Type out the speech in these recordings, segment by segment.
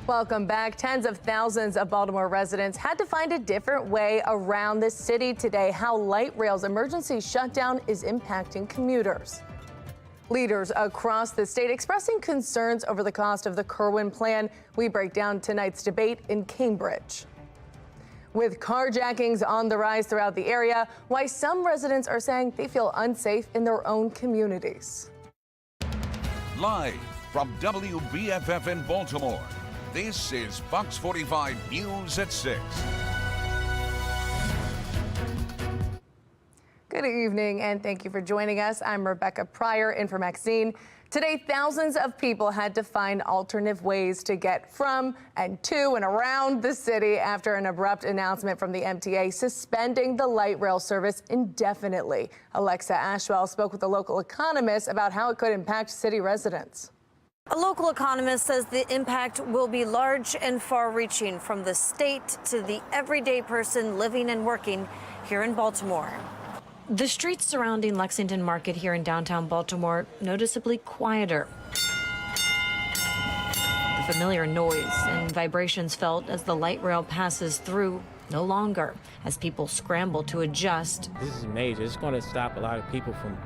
Welcome back. Tens of thousands of Baltimore residents had to find a different way around the city today. How light rail's emergency shutdown is impacting commuters. Leaders across the state expressing concerns over the cost of the Kerwin plan. We break down tonight's debate in Cambridge. With carjackings on the rise throughout the area, why some residents are saying they feel unsafe in their own communities. Live from WBFF in Baltimore, this is Fox 45 News at 6. Good evening, and thank you for joining us. I'm Rebecca Pryor in for Maxine. Today, thousands of people had to find alternative ways to get from and to and around the city after an abrupt announcement from the MTA suspending the light rail service indefinitely. Alexa Ashwell spoke with a local economist about how it could impact city residents. A local economist says the impact will be large and far-reaching, from the state to the everyday person living and working here in Baltimore. The streets surrounding Lexington Market here in downtown Baltimore noticeably quieter. The familiar noise and vibrations felt as the light rail passes through no longer, as people scramble to adjust. This is major. It's going to stop a lot of people from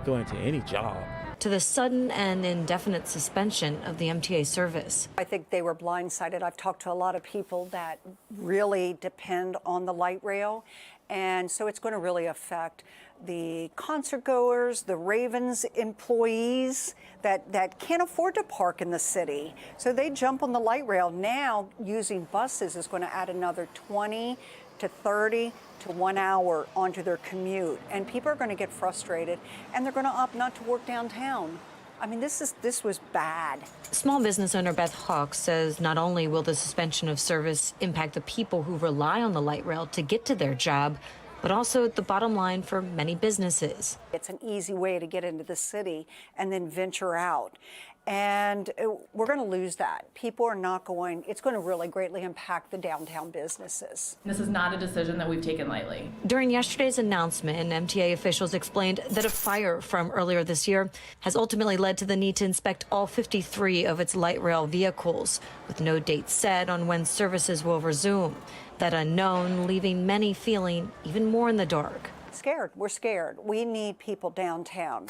going to any job. To the sudden and indefinite suspension of the MTA service. I think they were blindsided. I've talked to a lot of people that really depend on the light rail, and so it's going to really affect the concert goers, the Ravens employees that can't afford to park in the city. So they jump on the light rail. Now, using buses is going to add another 20 to 30 to 1 hour onto their commute, and people are going to get frustrated, and they're going to opt not to work downtown. I mean, this was bad. Small business owner Beth Hawks says not only will the suspension of service impact the people who rely on the light rail to get to their job, but also the bottom line for many businesses. It's an easy way to get into the city and then venture out. And we're going to lose that. People are not going, it's going to really greatly impact the downtown businesses. This is not a decision that we've taken lightly. During yesterday's announcement, MTA officials explained that a fire from earlier this year has ultimately led to the need to inspect all 53 of its light rail vehicles, with no date set on when services will resume. That unknown leaving many feeling even more in the dark. Scared. We're scared. We need people downtown.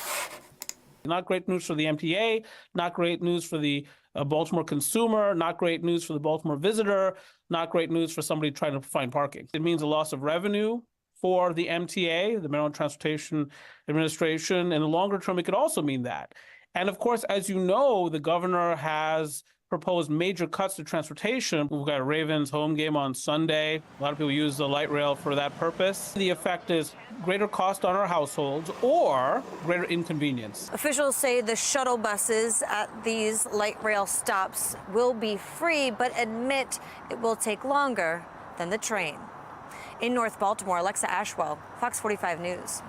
Not great news for the MTA, not great news for the Baltimore consumer, not great news for the Baltimore visitor, not great news for somebody trying to find parking. It means a loss of revenue for the MTA, the Maryland Transportation Administration. In the longer term, it could also mean that. And of course, as you know, the governor has proposed major cuts to transportation. We've got a Ravens home game on Sunday. A lot of people use the light rail for that purpose. The effect is greater cost on our households or greater inconvenience. Officials say the shuttle buses at these light rail stops will be free, but admit it will take longer than the train. In North Baltimore, Alexa Ashwell, Fox 45 News.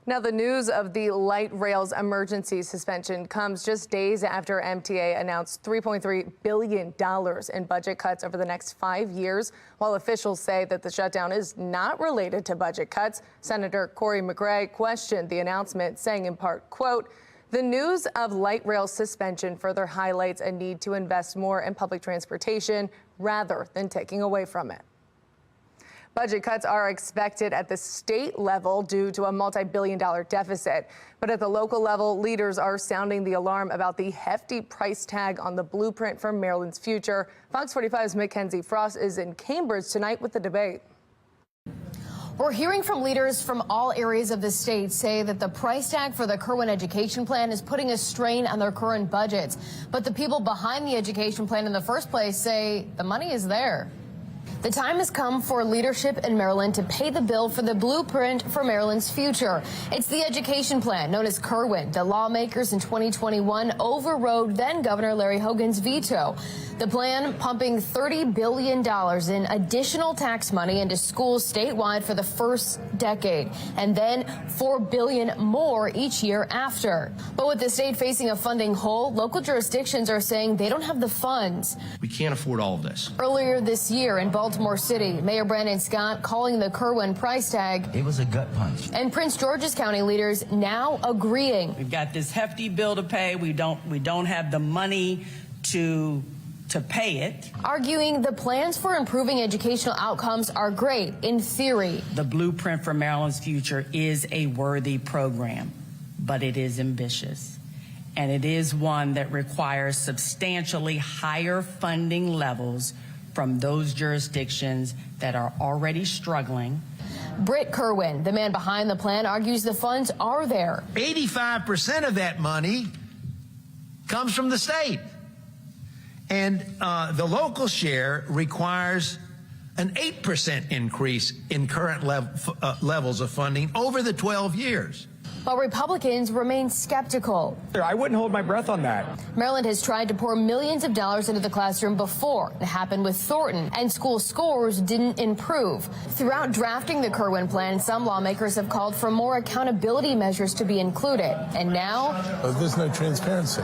Now, the news of the light rail's emergency suspension comes just days after MTA announced $3.3 billion in budget cuts over the next 5 years. While officials say that the shutdown is not related to budget cuts, Senator Corey McRae questioned the announcement, saying in part, quote, "The news of light rail suspension further highlights a need to invest more in public transportation rather than taking away from it." Budget cuts are expected at the state level due to a multi-billion-dollar deficit. But at the local level, leaders are sounding the alarm about the hefty price tag on the blueprint for Maryland's future. Fox 45's Mackenzie Frost is in Cambridge tonight with the debate. We're hearing from leaders from all areas of the state say that the price tag for the Kerwin education plan is putting a strain on their current budgets. But the people behind the education plan in the first place say the money is there. The time has come for leadership in Maryland to pay the bill for the blueprint for Maryland's future. It's the education plan known as Kerwin. The lawmakers in 2021 overrode then Governor Larry Hogan's veto. The plan pumping $30 billion in additional tax money into schools statewide for the first decade, and then $4 billion more each year after. But with the state facing a funding hole, local jurisdictions are saying they don't have the funds. We can't afford all of this. Earlier this year in Baltimore City, Mayor Brandon Scott calling the Kerwin price tag, it was a gut punch. And Prince George's County leaders now agreeing. We've got this hefty bill to pay. We don't have the money to to pay it. Arguing the plans for improving educational outcomes are great in theory. The blueprint for Maryland's future is a worthy program, but it is ambitious. And it is one that requires substantially higher funding levels from those jurisdictions that are already struggling. Britt Kerwin, the man behind the plan, argues the funds are there. 85% of that money comes from the state. And the local share requires an 8% increase in current levels of funding over the 12 years. While Republicans remain skeptical. I wouldn't hold my breath on that. Maryland has tried to pour millions of dollars into the classroom before. It happened with Thornton, and school scores didn't improve. Throughout drafting the Kerwin plan, some lawmakers have called for more accountability measures to be included. And now, there's no transparency.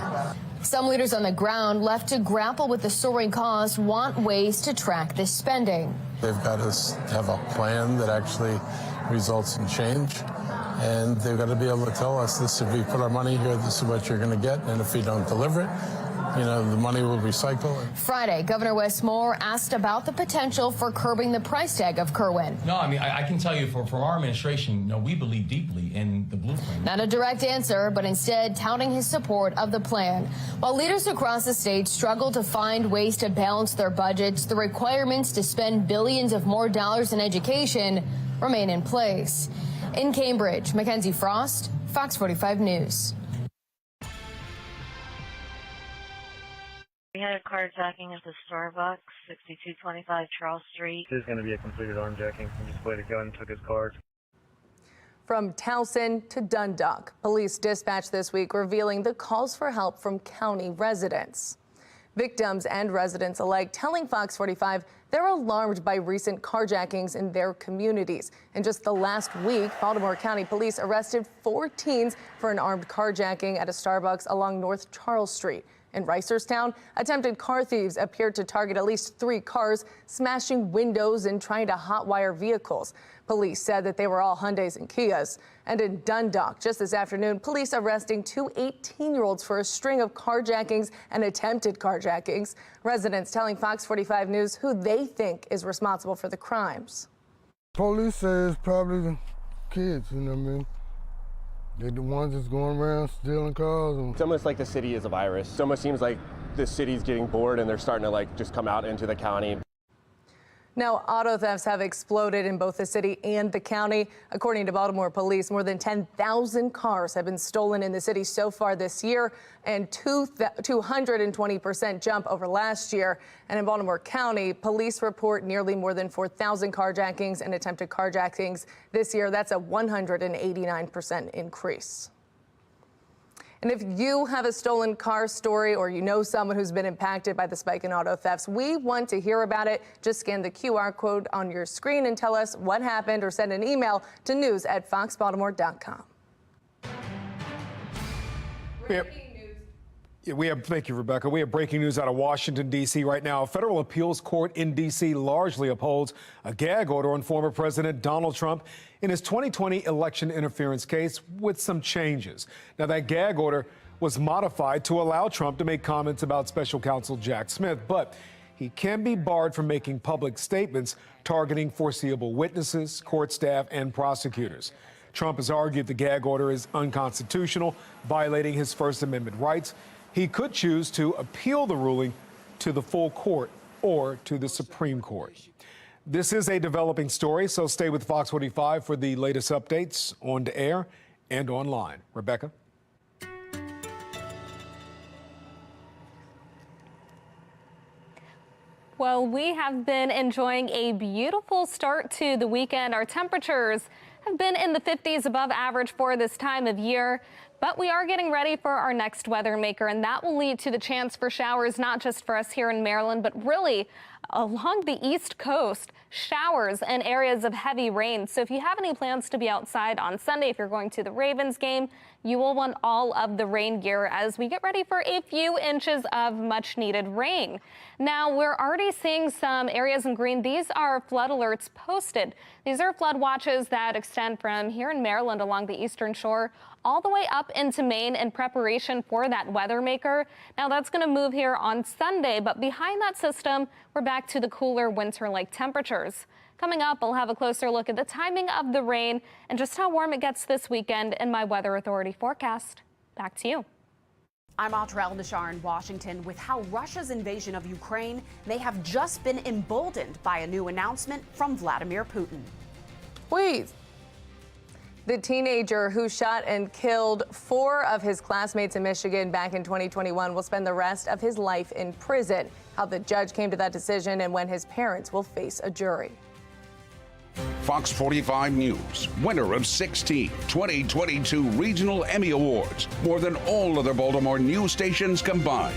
Some leaders on the ground left to grapple with the soaring costs want ways to track this spending. They've got to have a plan that actually results in change. And they've got to be able to tell us this: if we put our money here, this is what you're going to get. And if we don't deliver it, the money will recycle. Friday, Governor Wes Moore asked about the potential for curbing the price tag of Kerwin. No, I mean, I can tell you for our administration, we believe deeply in the blueprint. Not a direct answer, but instead touting his support of the plan. While leaders across the state struggle to find ways to balance their budgets, the requirements to spend billions of more dollars in education remain in place. In Cambridge, Mackenzie Frost, Fox 45 News. We had a carjacking at the Starbucks, 6225 Charles Street. This is going to be a completed armjacking. He just played a gun, took his card. From Towson to Dundalk, police dispatch this week revealing the calls for help from county residents. Victims and residents alike telling Fox 45 they're alarmed by recent carjackings in their communities. In just the last week, Baltimore County Police arrested 4 teens for an armed carjacking at a Starbucks along North Charles Street. In Reisterstown, attempted car thieves appeared to target at least 3 cars, smashing windows and trying to hotwire vehicles. Police said that they were all Hyundais and Kias. And in Dundalk, just this afternoon, police arresting 2 18-year-olds for a string of carjackings and attempted carjackings. Residents telling Fox 45 News who they think is responsible for the crimes. Police say it's probably the kids, you know what I mean? They're the ones that's going around stealing cars. It's almost like the city is a virus. It almost seems like the city's getting bored and they're starting to just come out into the county. Now, auto thefts have exploded in both the city and the county. According to Baltimore police, more than 10,000 cars have been stolen in the city so far this year, and 220% jump over last year. And in Baltimore County, police report nearly more than 4,000 carjackings and attempted carjackings this year. That's a 189% increase. And if you have a stolen car story or you know someone who's been impacted by the spike in auto thefts, we want to hear about it. Just scan the QR code on your screen and tell us what happened, or send an email to news@foxbaltimore.com. Thank you, Rebecca. We have breaking news out of Washington, D.C. right now. A federal appeals court in D.C. largely upholds a gag order on former President Donald Trump in his 2020 election interference case with some changes. Now, that gag order was modified to allow Trump to make comments about special counsel Jack Smith, but he can be barred from making public statements targeting foreseeable witnesses, court staff, and prosecutors. Trump has argued the gag order is unconstitutional, violating his First Amendment rights. He could choose to appeal the ruling to the full court or to the Supreme Court. This is a developing story, so stay with Fox 45 for the latest updates on the air and online. Rebecca? Well, we have been enjoying a beautiful start to the weekend. Our temperatures have been in the 50s, above average for this time of year. But we are getting ready for our next weather maker, and that will lead to the chance for showers, not just for us here in Maryland, but really along the East Coast, showers and areas of heavy rain. So if you have any plans to be outside on Sunday, if you're going to the Ravens game, you will want all of the rain gear as we get ready for a few inches of much needed rain. Now, we're already seeing some areas in green. These are flood alerts posted. These are flood watches that extend from here in Maryland along the eastern shore all the way up into Maine in preparation for that weather maker. Now that's going to move here on Sunday, but behind that system, we're back to the cooler winter-like temperatures. Coming up, I'll have a closer look at the timing of the rain and just how warm it gets this weekend in my Weather Authority forecast. Back to you. I'm Audrey Nashar in Washington with how Russia's invasion of Ukraine may have just been emboldened by a new announcement from Vladimir Putin. Wait. The teenager who shot and killed 4 of his classmates in Michigan back in 2021 will spend the rest of his life in prison. How the judge came to that decision and when his parents will face a jury. Fox 45 News, winner of 16 2022 Regional Emmy Awards, more than all other Baltimore news stations combined.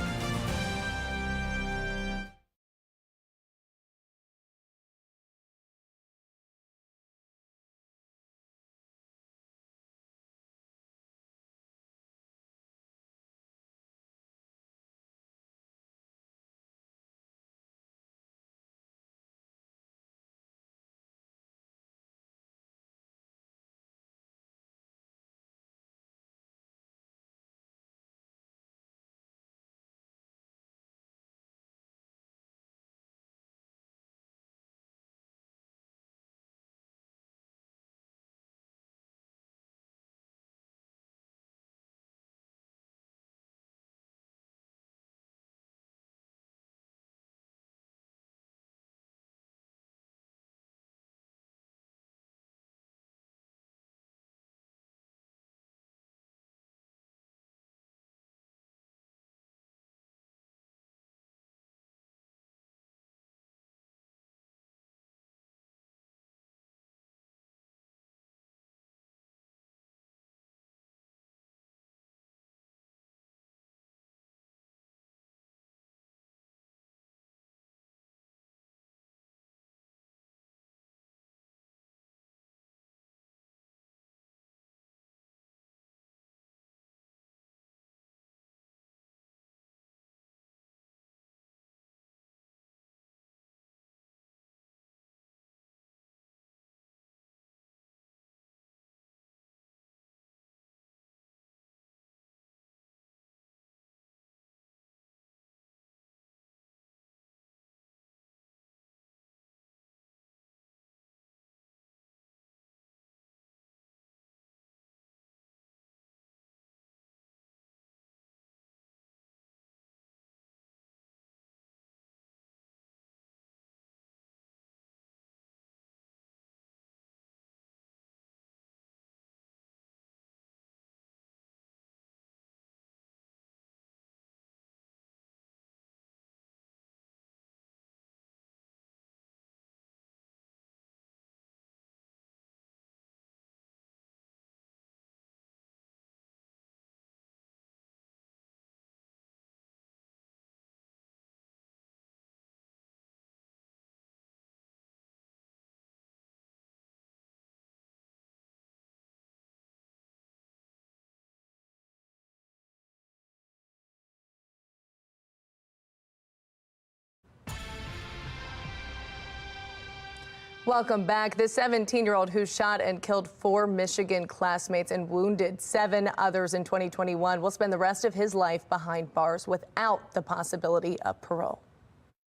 Welcome back. The 17-year-old who shot and killed 4 Michigan classmates and wounded 7 others in 2021 will spend the rest of his life behind bars without the possibility of parole.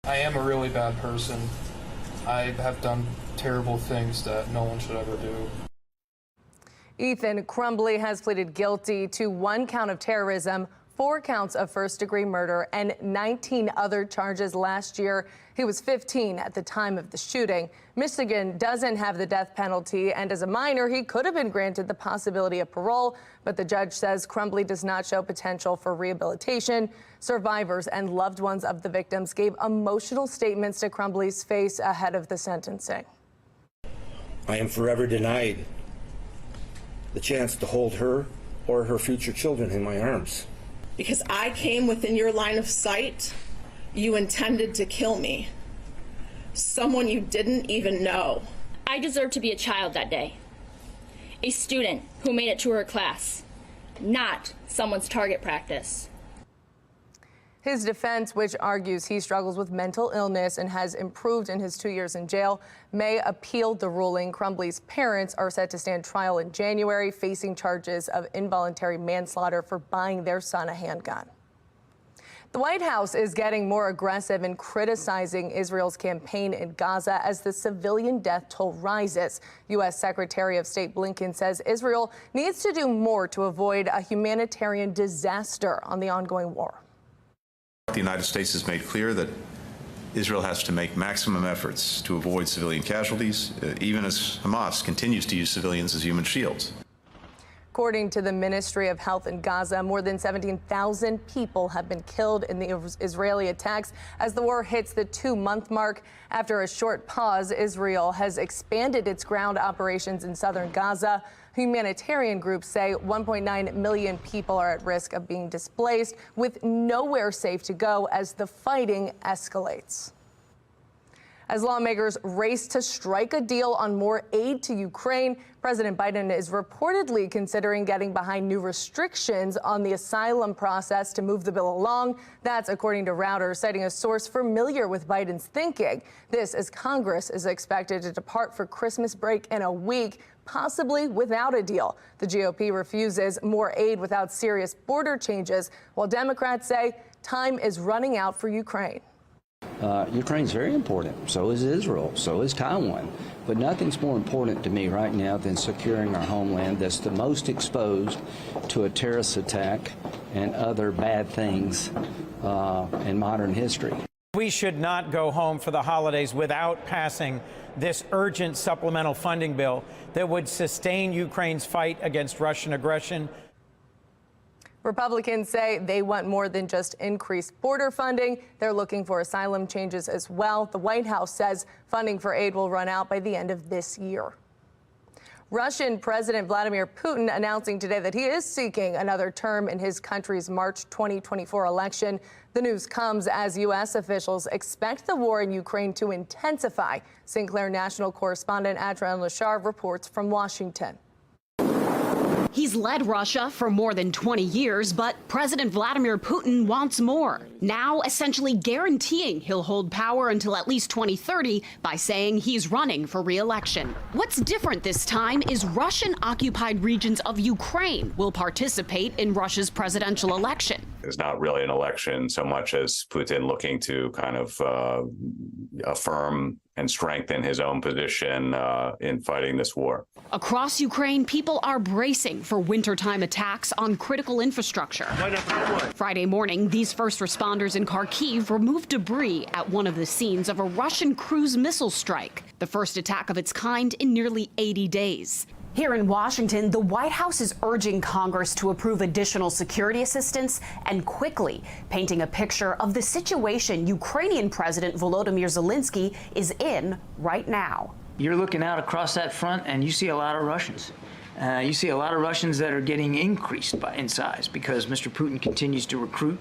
I am a really bad person. I have done terrible things that no one should ever do. Ethan Crumbly has pleaded guilty to 1 count of terrorism, 4 counts of first-degree murder, and 19 other charges last year. He was 15 at the time of the shooting. Michigan doesn't have the death penalty, and as a minor, he could have been granted the possibility of parole, but the judge says Crumbly does not show potential for rehabilitation. Survivors and loved ones of the victims gave emotional statements to Crumbly's face ahead of the sentencing. I am forever denied the chance to hold her or her future children in my arms. Because I came within your line of sight, you intended to kill me. Someone you didn't even know. I deserved to be a child that day. A student who made it to her class, not someone's target practice. His defense, which argues he struggles with mental illness and has improved in his 2 years in jail, may appeal the ruling. Crumbly's parents are set to stand trial in January, facing charges of involuntary manslaughter for buying their son a handgun. The White House is getting more aggressive in criticizing Israel's campaign in Gaza as the civilian death toll rises. U.S. Secretary of State Blinken says Israel needs to do more to avoid a humanitarian disaster on the ongoing war. The United States has made clear that Israel has to make maximum efforts to avoid civilian casualties, even as Hamas continues to use civilians as human shields. According to the Ministry of Health in Gaza, more than 17,000 people have been killed in the Israeli attacks as the war hits the 2-month mark. After a short pause, Israel has expanded its ground operations in southern Gaza. Humanitarian groups say 1.9 million people are at risk of being displaced, with nowhere safe to go as the fighting escalates. As lawmakers race to strike a deal on more aid to Ukraine, President Biden is reportedly considering getting behind new restrictions on the asylum process to move the bill along. That's according to Reuters, citing a source familiar with Biden's thinking. This as Congress is expected to depart for Christmas break in a week, possibly without a deal. The GOP refuses more aid without serious border changes, while Democrats say time is running out for Ukraine. Ukraine's very important. So is Israel. So is Taiwan. But nothing's more important to me right now than securing our homeland that's the most exposed to a terrorist attack and other bad things in modern history. We should not go home for the holidays without passing this urgent supplemental funding bill that would sustain Ukraine's fight against Russian aggression. Republicans say they want more than just increased border funding. They're looking for asylum changes as well. The White House says funding for aid will run out by the end of this year. Russian President Vladimir Putin announcing today that he is seeking another term in his country's March 2024 election. The news comes as U.S. officials expect the war in Ukraine to intensify. Sinclair national correspondent Adrian Lashar reports from Washington. He's led Russia for more than 20 years, but President Vladimir Putin wants more. Now, essentially guaranteeing he'll hold power until at least 2030 by saying he's running for re-election. What's different this time is Russian-occupied regions of Ukraine will participate in Russia's presidential election. It's not really an election so much as Putin looking to kind of affirm and strengthen his own position in fighting this war. Across Ukraine, people are bracing for wintertime attacks on critical infrastructure. Friday morning, these first responders in Kharkiv removed debris at one of the scenes of a Russian cruise missile strike, the first attack of its kind in nearly 80 days. Here in Washington, the White House is urging Congress to approve additional security assistance and quickly, painting a picture of the situation Ukrainian President Volodymyr Zelensky is in right now. You're looking out across that front and you see a lot of Russians. You see a lot of Russians that are getting increased in size because Mr. Putin continues to recruit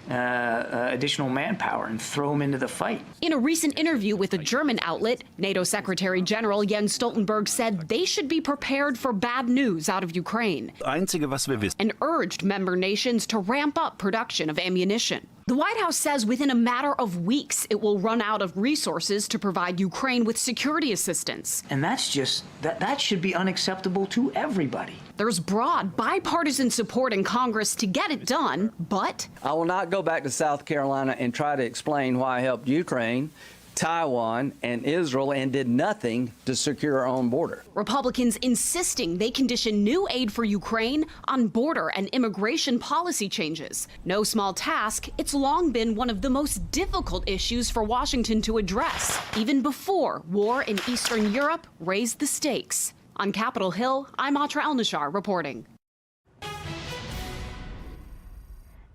additional manpower and throw them into the fight. In a recent interview with a German outlet, NATO Secretary General Jens Stoltenberg said they should be prepared for bad news out of Ukraine and urged member nations to ramp up production of ammunition. The White House says within a matter of weeks, it will run out of resources to provide Ukraine with security assistance. And that's just, that should be unacceptable to everybody. There's broad bipartisan support in Congress to get it done, but I will not go back to South Carolina and try to explain why I helped Ukraine, Taiwan, and Israel and did nothing to secure our own border. Republicans insisting they condition new aid for Ukraine on border and immigration policy changes. No small task, it's long been one of the most difficult issues for Washington to address, even before war in Eastern Europe raised the stakes. On Capitol Hill, I'm Atra El-Nashar reporting.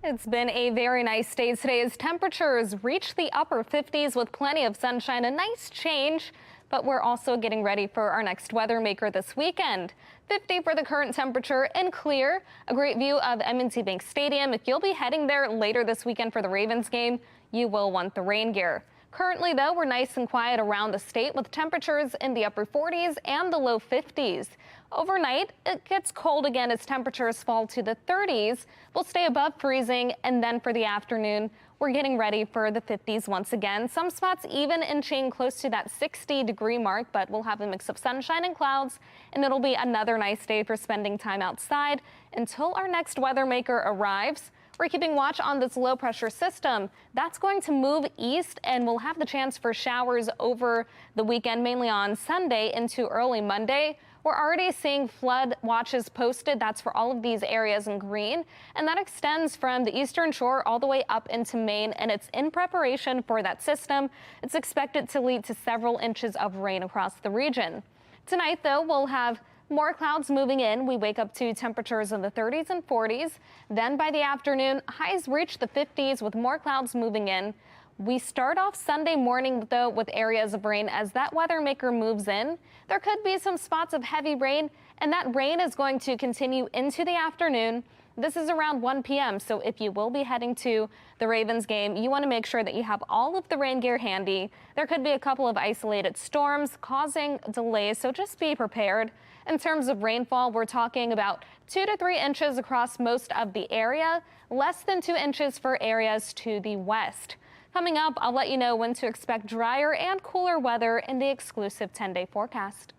It's been a very nice day today as temperatures reach the upper 50s with plenty of sunshine, a nice change, but we're also getting ready for our next weather maker this weekend. 50 for the current temperature and clear. A great view of M&T Bank Stadium. If you'll be heading there later this weekend for the Ravens game, you will want the rain gear. Currently, though, we're nice and quiet around the state with temperatures in the upper 40s and the low 50s. Overnight, it gets cold again as temperatures fall to the 30s. We'll stay above freezing, and then for the afternoon, We're getting ready for the 50s once again. Some spots even inching close to that 60-degree mark, but we'll have a mix of sunshine and clouds, and it'll be another nice day for spending time outside until our next weather maker arrives. We're keeping watch on this low pressure system. That's going to move east, and we'll have the chance for showers over the weekend, mainly on Sunday into early Monday. We're already seeing flood watches posted. That's for all of these areas in green, and that extends from the eastern shore all the way up into Maine, and it's in preparation for that system. It's expected to lead to several inches of rain across the region. Tonight, though, we'll have more clouds moving in. We wake up to temperatures in the 30s and 40s. Then by the afternoon, highs reach the 50s with more clouds moving in. We start off Sunday morning, though, with areas of rain as that weather maker moves in. There could be some spots of heavy rain, and that rain is going to continue into the afternoon. This is around 1 p.m., so if you will be heading to the Ravens game, you want to make sure that you have all of the rain gear handy. There could be a couple of isolated storms causing delays, so just be prepared. In terms of rainfall, we're talking about 2 to 3 inches across most of the area, less than 2 inches for areas to the west. Coming up, I'll let you know when to expect drier and cooler weather in the exclusive 10-day forecast.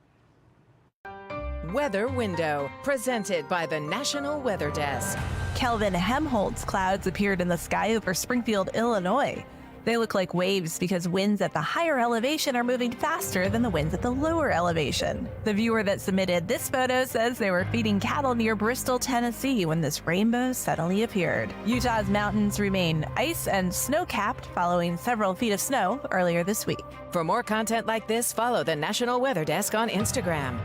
Weather Window, presented by the National Weather Desk. Kelvin Helmholtz clouds appeared in the sky over Springfield, Illinois. They look like waves because winds at the higher elevation are moving faster than the winds at the lower elevation. The viewer that submitted this photo says they were feeding cattle near Bristol, Tennessee when this rainbow suddenly appeared. Utah's mountains remain ice and snow-capped following several feet of snow earlier this week. For more content like this, follow the National Weather Desk on Instagram.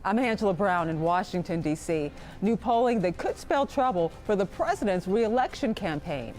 I'm Angela Brown in Washington, D.C. New polling that could spell trouble for the president's re-election campaign.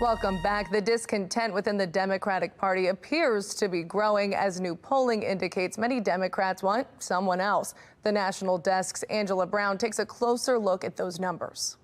Welcome back. The discontent within the Democratic Party appears to be growing as new polling indicates many Democrats want someone else. The National Desk's Angela Brown takes a closer look at those numbers.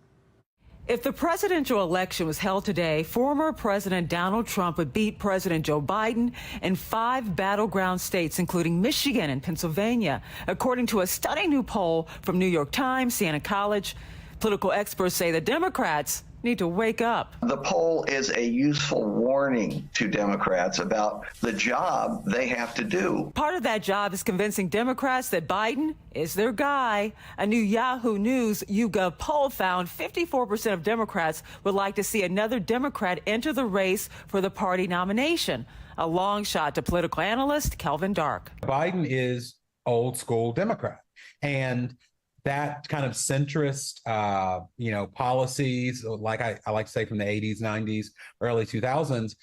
If the presidential election was held today, former President Donald Trump would beat President Joe Biden in 5 battleground states, including Michigan and Pennsylvania, according to a stunning new poll from New York Times, Siena College. Political experts say the Democrats need to wake up. The poll is a useful warning to Democrats about the job they have to do. Part of that job is convincing Democrats that Biden is their guy. A new Yahoo News YouGov poll found 54% of Democrats would like to see another Democrat enter the race for the party nomination. A long shot to political analyst Kelvin Dark. Biden is old school Democrat, and that kind of centrist, policies, like I like to say from the 80s, 90s, early 2000s,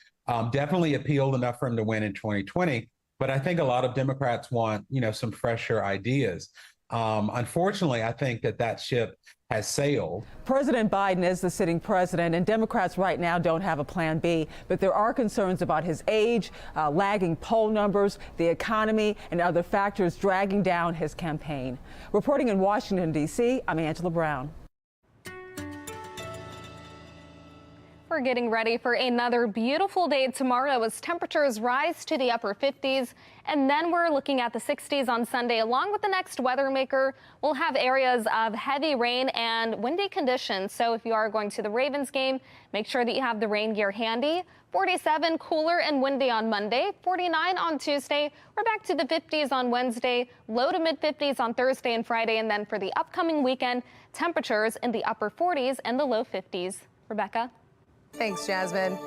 definitely appealed enough for him to win in 2020. But I think a lot of Democrats want, some fresher ideas. Unfortunately, I think that ship has sailed. President Biden is the sitting president, and Democrats right now don't have a plan B. But there are concerns about his age, lagging poll numbers, the economy, and other factors dragging down his campaign. Reporting in Washington, D.C., I'm Angela Brown. We're getting ready for another beautiful day tomorrow as temperatures rise to the upper 50s. And then we're looking at the 60s on Sunday. Along with the next weather maker, we'll have areas of heavy rain and windy conditions. So if you are going to the Ravens game, make sure that you have the rain gear handy. 47 cooler and windy on Monday, 49 on Tuesday. We're back to the 50s on Wednesday, low to mid 50s on Thursday and Friday. And then for the upcoming weekend, temperatures in the upper 40s and the low 50s. Rebecca? Thanks, Jasmine.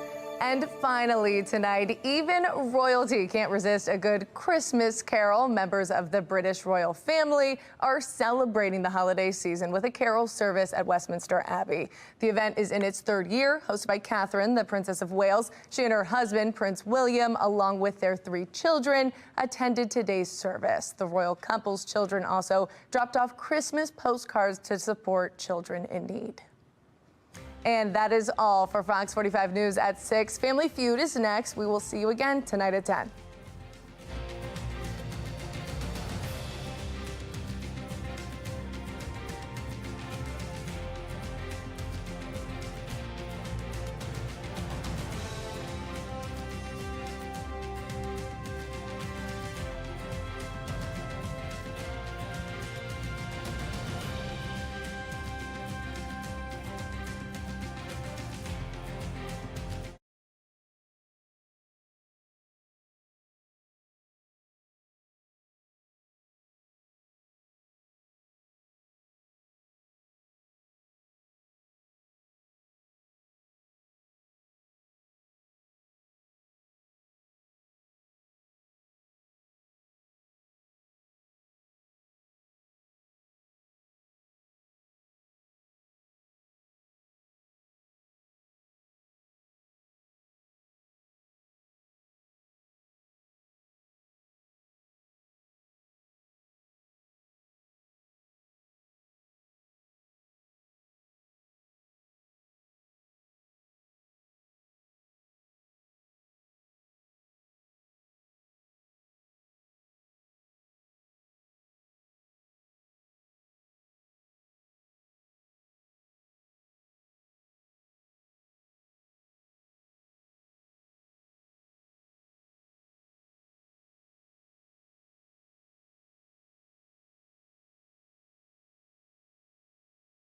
And finally tonight, even royalty can't resist a good Christmas carol. Members of the British royal family are celebrating the holiday season with a carol service at Westminster Abbey. The event is in its 3rd year, hosted by Catherine, the Princess of Wales. She and her husband, Prince William, along with their 3 children, attended today's service. The royal couple's children also dropped off Christmas postcards to support children in need. And that is all for Fox 45 News at 6. Family Feud is next. We will see you again tonight at 10.